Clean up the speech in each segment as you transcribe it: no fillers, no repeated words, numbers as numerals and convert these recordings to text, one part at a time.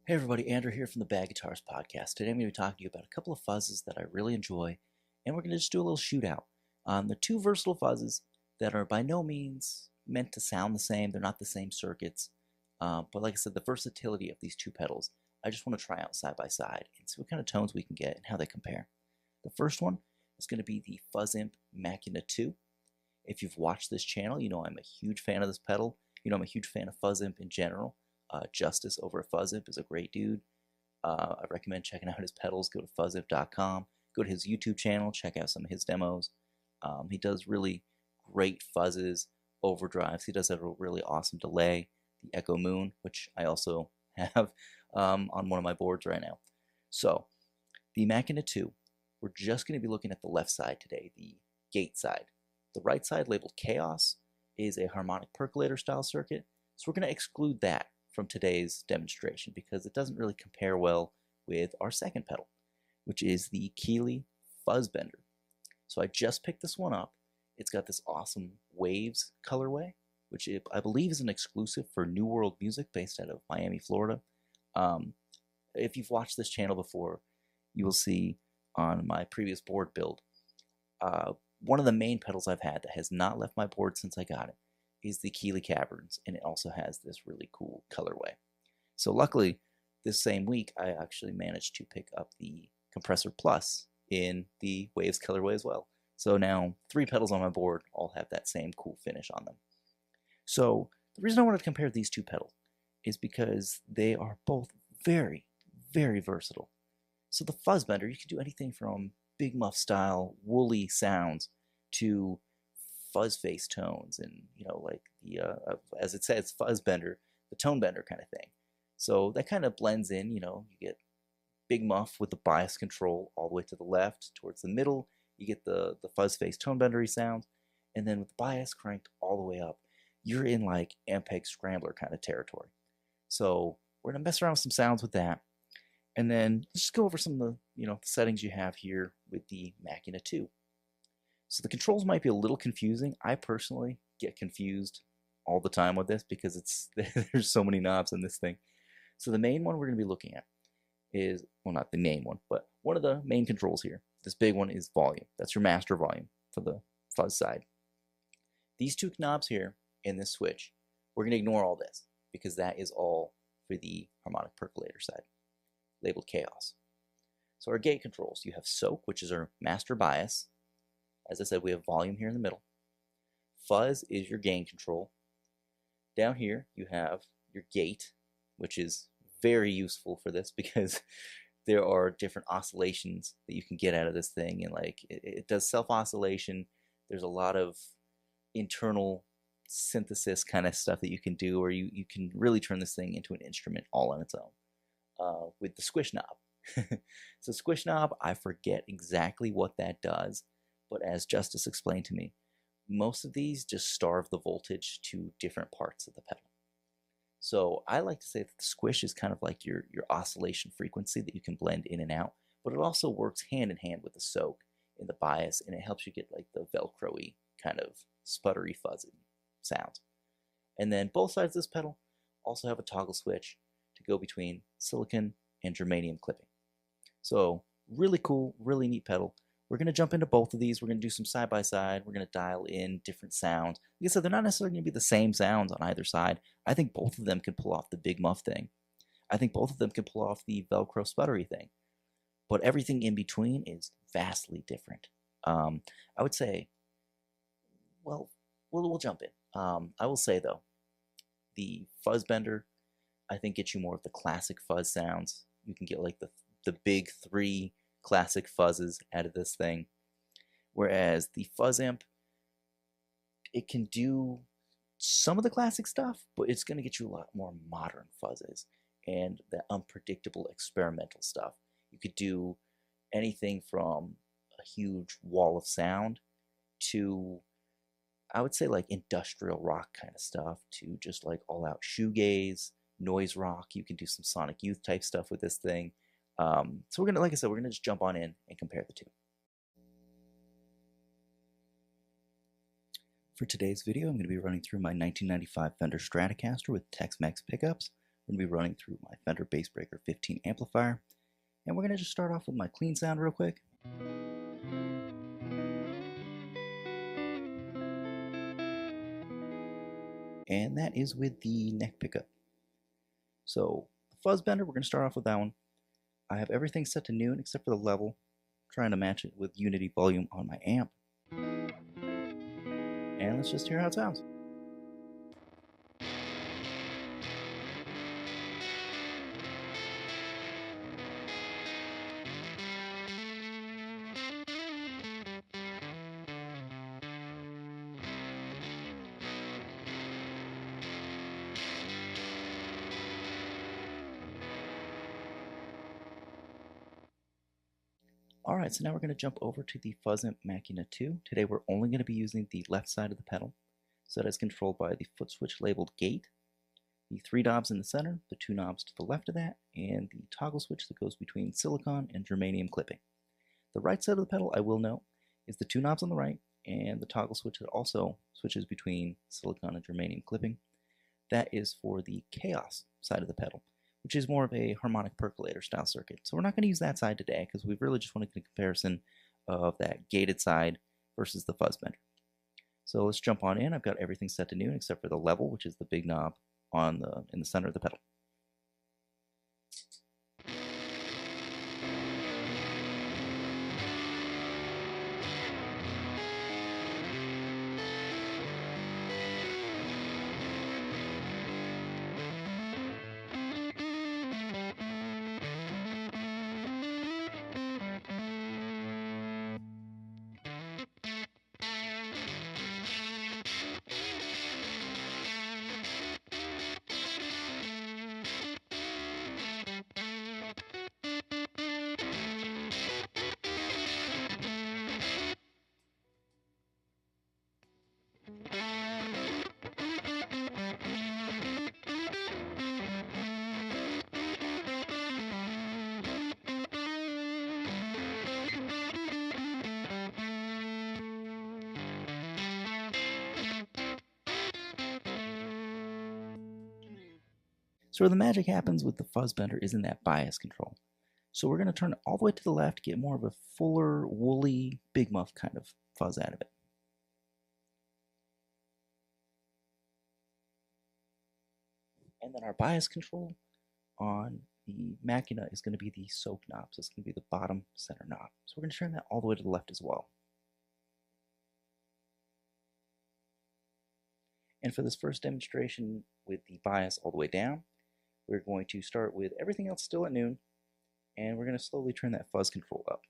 Hey everybody, Andrew here from the Bad Guitars Podcast. Today I'm going to be talking to you about a couple of fuzzes that I really enjoy, and we're going to just do a little shootout on the two versatile fuzzes that are by no means meant to sound the same. They're not the same circuits, but like I said, the versatility of these two pedals, I just want to try out side by side and see what kind of tones we can get and how they compare. The first one is going to be the Fuzz Imp Machina II. If you've watched this channel, you know I'm a huge fan of this pedal. You know I'm a huge fan of Fuzz Imp in general. Justice over at Fuzz Imp is a great dude. I recommend checking out his pedals. Go to fuzzimp.com. Go to his YouTube channel. Check out some of his demos. He does really great fuzzes, overdrives. He does have a really awesome delay, the Echo Moon, which I also have on one of my boards right now. So, the Machina II, we're just going to be looking at the left side today, the gate side. The right side, labeled Chaos, is a harmonic percolator style circuit. So we're going to exclude that from today's demonstration because it doesn't really compare well with our second pedal, which is the Keeley Fuzz Bender. So I just picked this one up. It's got this awesome Waves colorway, which I believe is an exclusive for New World Music based out of Miami, Florida. If you've watched this channel before, you will see on my previous board build, one of the main pedals I've had that has not left my board since I got it is the Keeley Caverns, and it also has this really cool colorway. So luckily, this same week, I actually managed to pick up the Compressor Plus in the Waves colorway as well. So now 3 pedals on my board all have that same cool finish on them. So the reason I wanted to compare these two pedals is because they are both very, very versatile. So the Fuzz Bender, you can do anything from Big Muff style woolly sounds to Fuzz Face tones, and like the as it says, Fuzz Bender, the tone bender kind of thing. So that kind of blends in. You get Big Muff with the bias control all the way to the left towards the middle. You get the Fuzz Face tone bendery sounds, and then with the bias cranked all the way up, you're in like Ampeg Scrambler kind of territory. So we're gonna mess around with some sounds with that, and then let's just go over some of the settings you have here with the Machina II. So the controls might be a little confusing. I personally get confused all the time with this because there's so many knobs in this thing. So the main one we're going to be looking at is, well, not the main one, but one of the main controls here. This big one is volume. That's your master volume for the fuzz side. These 2 knobs here in this switch, we're going to ignore all this because that is all for the harmonic percolator side, labeled Chaos. So our gate controls, you have Soak, which is our master bias. As I said, we have volume here in the middle. Fuzz is your gain control. Down here, you have your gate, which is very useful for this because there are different oscillations that you can get out of this thing, and like it does self-oscillation. There's a lot of internal synthesis kind of stuff that you can do, or you can really turn this thing into an instrument all on its own with the squish knob. So squish knob, I forget exactly what that does. But as Justice explained to me, most of these just starve the voltage to different parts of the pedal. So I like to say that the squish is kind of like your oscillation frequency that you can blend in and out, but it also works hand in hand with the soak in the bias, and it helps you get like the velcro-y kind of sputtery fuzzy sounds. And then both sides of this pedal also have a toggle switch to go between silicon and germanium clipping. So really cool, really neat pedal. We're going to jump into both of these. We're going to do some side-by-side. We're going to dial in different sounds. Like I said, they're not necessarily going to be the same sounds on either side. I think both of them can pull off the Big Muff thing. I think both of them can pull off the Velcro sputtery thing. But everything in between is vastly different. I would say, well, we'll jump in. I will say, though, the Fuzz Bender, I think, gets you more of the classic fuzz sounds. You can get like the big 3 classic fuzzes out of this thing, whereas the Fuzz Imp, it can do some of the classic stuff, but it's going to get you a lot more modern fuzzes and that unpredictable experimental stuff. You could do anything from a huge wall of sound to, I would say, like industrial rock kind of stuff, to just like all out shoegaze, noise rock. You can do some Sonic Youth type stuff with this thing. So we're gonna, like I said, we're gonna just jump on in and compare the two. For today's video, I'm going to be running through my 1995 Fender Stratocaster with Tex Mex pickups. I'm going to be running through my Fender Bass Breaker 15 amplifier, and we're going to just start off with my clean sound real quick. And that is with the neck pickup. So the Fuzz Bender, we're going to start off with that one. I have everything set to noon except for the level, trying to match it with unity volume on my amp. And let's just hear how it sounds. Alright, so now we're going to jump over to the Fuzz Imp Machina II. Today we're only going to be using the left side of the pedal, so that is controlled by the foot switch labeled gate, the 3 knobs in the center, the 2 knobs to the left of that, and the toggle switch that goes between silicone and germanium clipping. The right side of the pedal, I will note, is the 2 knobs on the right, and the toggle switch that also switches between silicone and germanium clipping. That is for the chaos side of the pedal, which is more of a harmonic percolator style circuit. So we're not going to use that side today because we really just want to get a comparison of that gated side versus the Fuzz Bender. So let's jump on in. I've got everything set to noon except for the level, which is the big knob in the center of the pedal. So where the magic happens with the Fuzz Bender is in that bias control. So we're going to turn it all the way to the left, get more of a fuller, woolly, Big Muff kind of fuzz out of it. And then our bias control on the Machina is going to be the soak knob. So it's going to be the bottom center knob. So we're going to turn that all the way to the left as well. And for this first demonstration with the bias all the way down, we're going to start with everything else still at noon, and we're going to slowly turn that fuzz control up.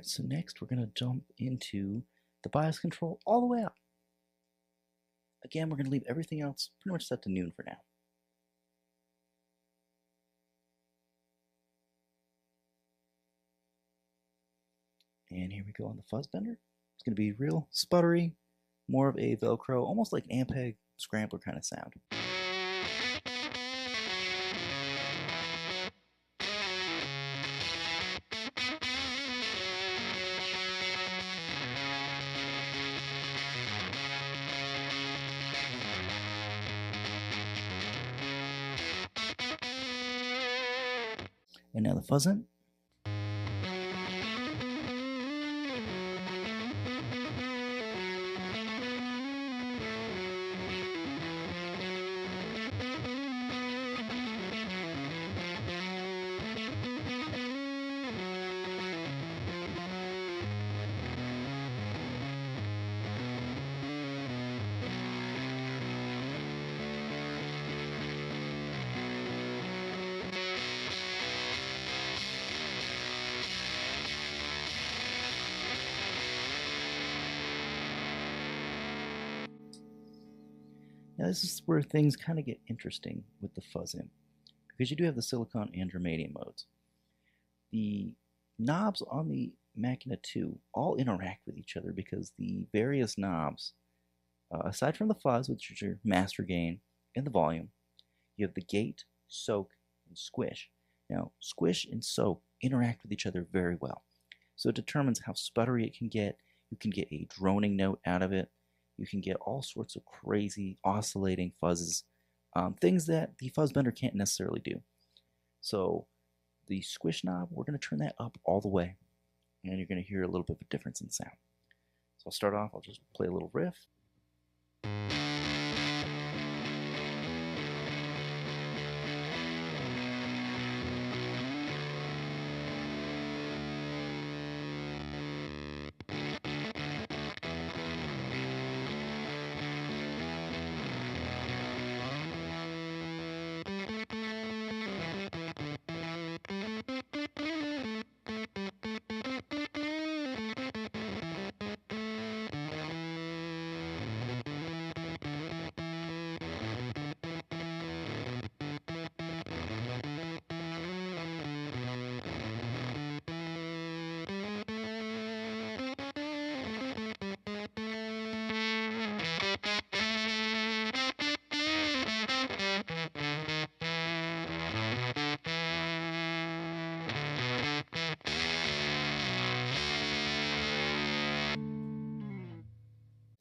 Alright, so next we're going to jump into the bias control all the way up. Again, we're going to leave everything else pretty much set to noon for now. And here we go on the Fuzz Bender. It's going to be real sputtery, more of a velcro, almost like an Ampeg scrambler kind of sound. And now the Fuzz Imp. Now this is where things kind of get interesting with the Fuzz Imp, because you do have the silicone and germanium modes. The knobs on the Machina II all interact with each other because the various knobs, aside from the fuzz, which is your master gain, and the volume, you have the gate, soak, and squish. Now, squish and soak interact with each other very well. So it determines how sputtery it can get. You can get a droning note out of it. You can get all sorts of crazy oscillating fuzzes, things that the Fuzz Bender can't necessarily do. So the squish knob, we're going to turn that up all the way, and you're going to hear a little bit of a difference in sound. So I'll start off, I'll just play a little riff.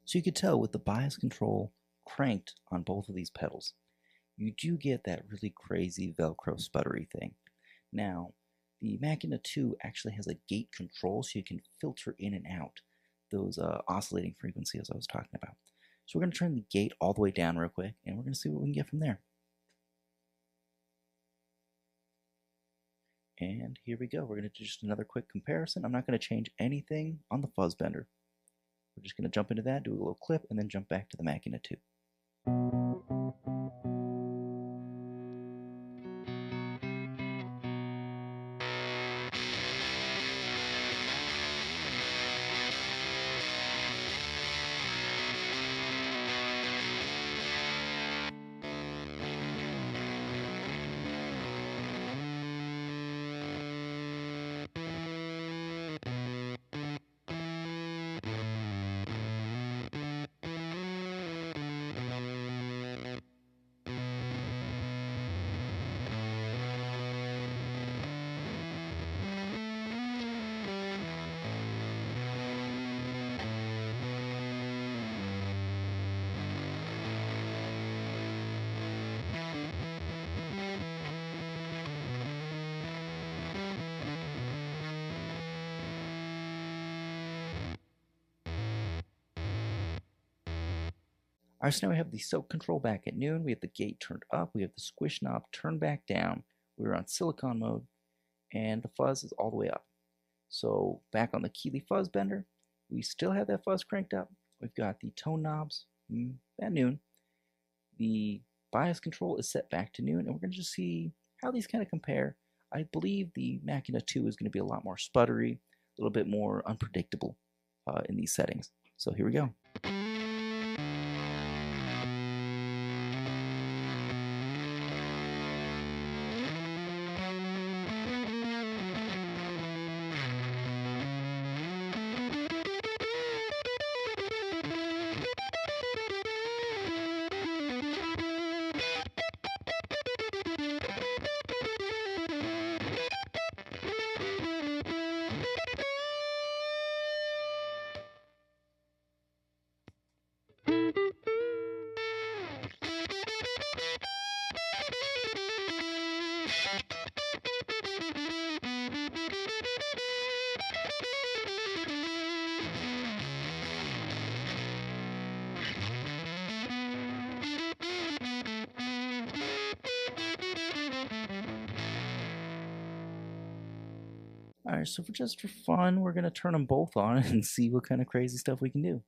So you could tell with the bias control cranked on both of these pedals, you do get that really crazy Velcro sputtery thing. Now, the Machina II actually has a gate control, so you can filter in and out those oscillating frequencies I was talking about. So we're going to turn the gate all the way down real quick, and we're going to see what we can get from there. And here we go. We're going to do just another quick comparison. I'm not going to change anything on the Fuzz Bender. We're just going to jump into that, do a little clip, and then jump back to the Machina II. Alright, so now we have the soak control back at noon, we have the gate turned up, we have the squish knob turned back down, we're on silicone mode, and the fuzz is all the way up. So back on the Keeley Fuzz Bender, we still have that fuzz cranked up. We've got the tone knobs at noon. The bias control is set back to noon, and we're going to just see how these kind of compare. I believe the Machina II is going to be a lot more sputtery, a little bit more unpredictable in these settings. So here we go. Alright, so just for fun, we're going to turn them both on and see what kind of crazy stuff we can do.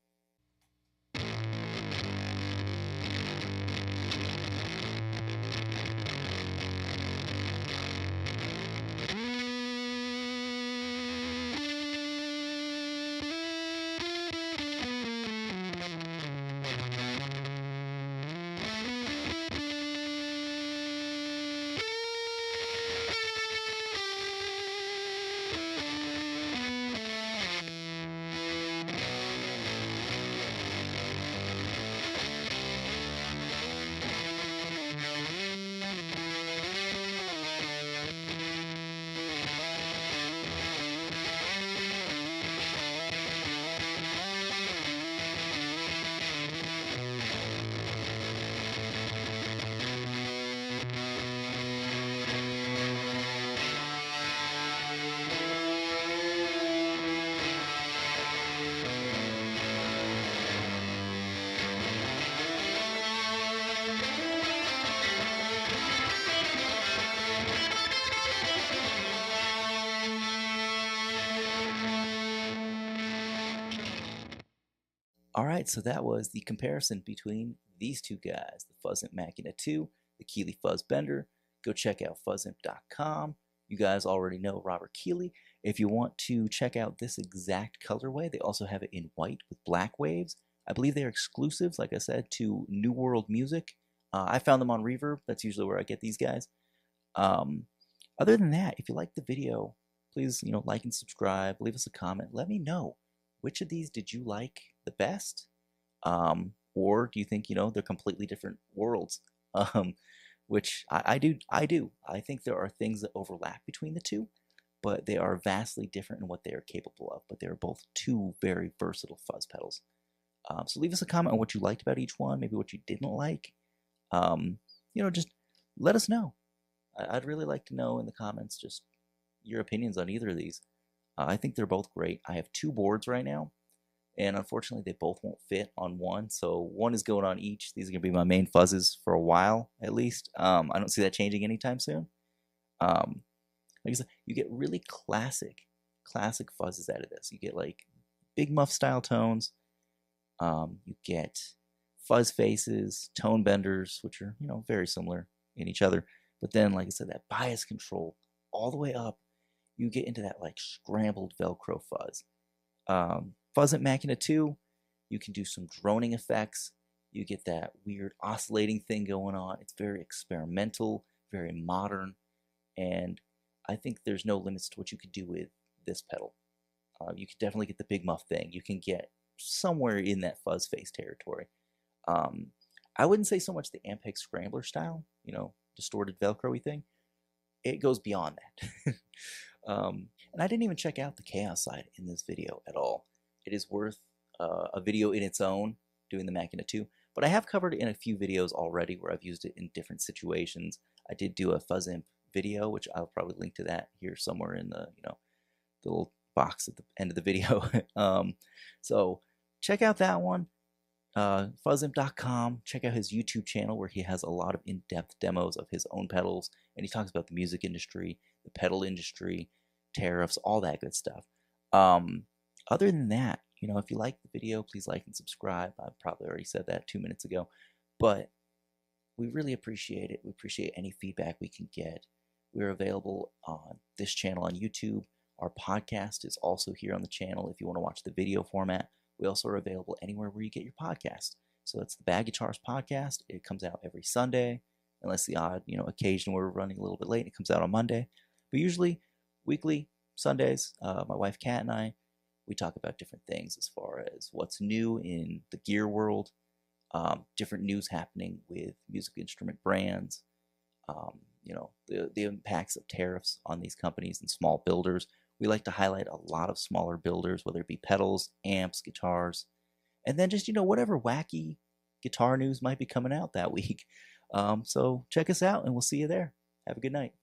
Alright, so that was the comparison between these two guys, the Fuzz Imp Machina II, the Keeley Fuzz Bender. Go check out fuzzimp.com. You guys already know Robert Keeley. If you want to check out this exact colorway, they also have it in white with black waves. I believe they're exclusives, like I said, to New World Music. I found them on Reverb. That's usually where I get these guys. Other than that, if you like the video, please like and subscribe. Leave us a comment. Let me know, which of these did you like the best? Or do you think, they're completely different worlds? Which I do. I think there are things that overlap between the two, but they are vastly different in what they are capable of. But they're both two very versatile fuzz pedals. So leave us a comment on what you liked about each one, maybe what you didn't like. Just let us know. I'd really like to know in the comments just your opinions on either of these. I think they're both great. I have two boards right now, and unfortunately they both won't fit on one, so one is going on each. These are going to be my main fuzzes for a while, at least. I don't see that changing anytime soon. Like I said, you get really classic fuzzes out of this. You get like Big Muff style tones. You get fuzz faces, tone benders, which are very similar in each other. But then, like I said, that bias control all the way up, you get into that like scrambled Velcro fuzz. Fuzz Imp Machina II, you can do some droning effects. You get that weird oscillating thing going on. It's very experimental, very modern, and I think there's no limits to what you could do with this pedal. You can definitely get the Big Muff thing. You can get somewhere in that Fuzz Face territory. I wouldn't say so much the Ampeg Scrambler style, distorted Velcro-y thing. It goes beyond that. And I didn't even check out the Chaos side in this video at all. It is worth a video in its own, doing the Machina II, but I have covered it in a few videos already where I've used it in different situations. I did do a Fuzz Imp video, which I'll probably link to that here somewhere in the, the little box at the end of the video. So check out that one. Fuzzimp.com. Check out his YouTube channel where he has a lot of in-depth demos of his own pedals, and he talks about the music industry, the pedal industry, tariffs, all that good stuff. Other than that, if you like the video, please like and subscribe. I probably already said that 2 minutes ago, but we really appreciate it. We appreciate any feedback we can get. We're available on this channel on YouTube, Our podcast is also here on the channel if you want to watch the video format. We also are available anywhere where you get your podcast. So that's the Bag Guitars podcast. It comes out every Sunday, unless the odd, occasion where we're running a little bit late. It comes out on Monday, but usually weekly Sundays. My wife Kat and I, we talk about different things as far as what's new in the gear world, different news happening with music instrument brands, the impacts of tariffs on these companies and small builders. We like to highlight a lot of smaller builders, whether it be pedals, amps, guitars, and then just, whatever wacky guitar news might be coming out that week. So check us out, and we'll see you there. Have a good night.